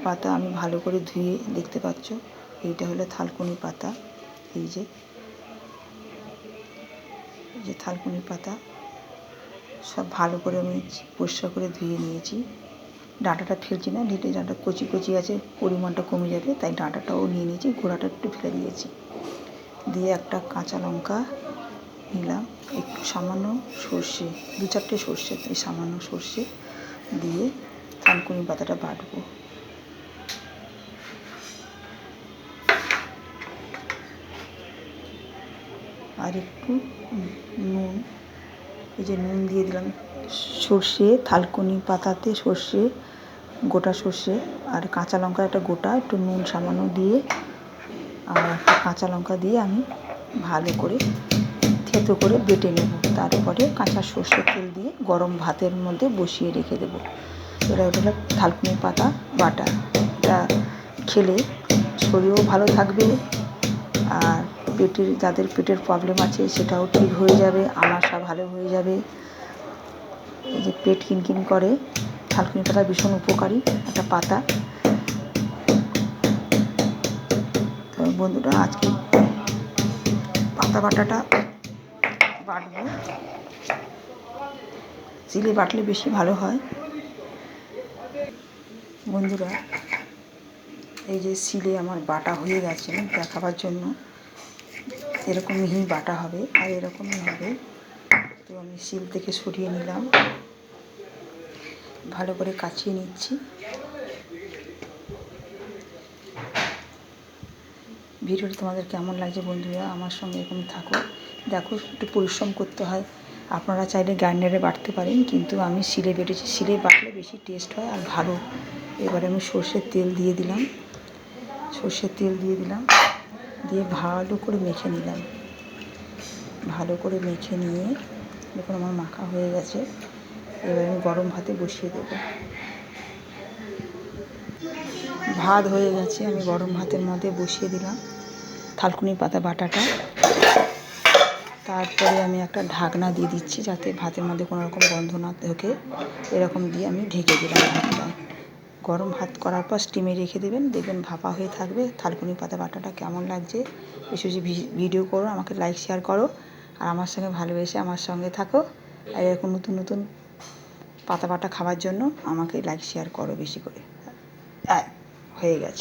পাতা আমি ভালো করে ধুয়ে, দেখতে পাচ্ছ এইটা হলো থালকুনি পাতা। এই যে থালকুনি পাতা সব ভালো করে আমি পরিষ্কার করে ধুয়ে নিয়েছি। ডাঁটাটা ফেলছি না, ঢেটে ডাঁটা কচি কচি আছে, পরিমাণটা কমে যাবে, তাই ডাঁটাটাও নিয়ে নিয়েছি, গোড়াটা একটু ফেলে দিয়েছি। দিয়ে একটা কাঁচা লঙ্কা নিলাম, একটু সামান্য সর্ষে, 2-4টে সর্ষে, এই সামান্য সর্ষে দিয়ে থালকুনি পাতাটা বাটবো। আর একটু নুন, এই যে নুন দিয়ে দিলাম। সর্ষে, থালকুনি পাতাতে সর্ষে, গোটা সর্ষে আর কাঁচা লঙ্কা একটা গোটা, একটু নুন সামান্য দিয়ে আর একটা কাঁচা লঙ্কা দিয়ে আমি ভালো করে থেতো করে বেটে নেব। তারপরে কাঁচা সর্ষের তেল দিয়ে গরম ভাতের মধ্যে বসিয়ে রেখে দেবো। এটা হলো থালকুনি পাতা বাটা। এটা খেলে শরীরও ভালো থাকবে, আর যাদের পেটের প্রবলেম আছে সেটাও ঠিক হয়ে যাবে, আমাশা ভালো হয়ে যাবে। এই যে পেট কিনকিন করে, থালকুনি পাতা ভীষণ উপকারী একটা পাতা। তো বন্ধুরা, আজকে পাতা বাটাটা বাটবো, শিলে বাটলে বেশি ভালো হয়। বন্ধুরা, এই যে শিলে আমার বাটা হয়ে গেছে, দেখাবার জন্য এরকম মিহি বাটা হবে আর এরকমই হবে। তো আমি শিল থেকে সরিয়ে নিলাম, ভালো করে কাচিয়ে নিচ্ছি। ভিডিওটি তোমাদের কেমন লাগছে বন্ধুরা, আমার সঙ্গে এরকম থাকো। দেখো, একটু পরিশ্রম করতে হয়, আপনারা চাইলে গ্রাইন্ডারে বাটতে পারেন, কিন্তু আমি শিলে বেটেছি। শিলে বাটলে বেশি টেস্ট হয় আর ভালো। এবারে আমি সর্ষের তেল দিয়ে দিলাম, দিয়ে ভালো করে মেখে নিলাম। ভালো করে মেখে নিয়ে দেখুন আমার মাখা হয়ে গেছে। এবার আমি গরম ভাতে বসিয়ে দেব। ভাত হয়ে গেছে, আমি গরম ভাতের মধ্যে বসিয়ে দিলাম থালকুনি পাতা বাটাটা। তারপরে আমি একটা ঢাকনা দিয়ে দিচ্ছি, যাতে ভাতের মধ্যে কোনো রকম গন্ধ না ঢোকে। এরকম দিয়ে আমি ঢেকে দিলাম ভাতটা। গরম ভাত করার পর স্টিমে রেখে দেবেন, দেখবেন ভাপা হয়ে থাকবে। থালকুনি পাতা বাটাটা কেমন লাগছে বেশি বেশি ভিডিও করো, আমাকে লাইক শেয়ার করো, আর আমার সঙ্গে ভালোবেসে আমার সঙ্গে থাকো। আর এরকম নতুন নতুন পাতা বাটা খাওয়ার জন্য আমাকে লাইক শেয়ার করো বেশি করে। হয়ে গেছে।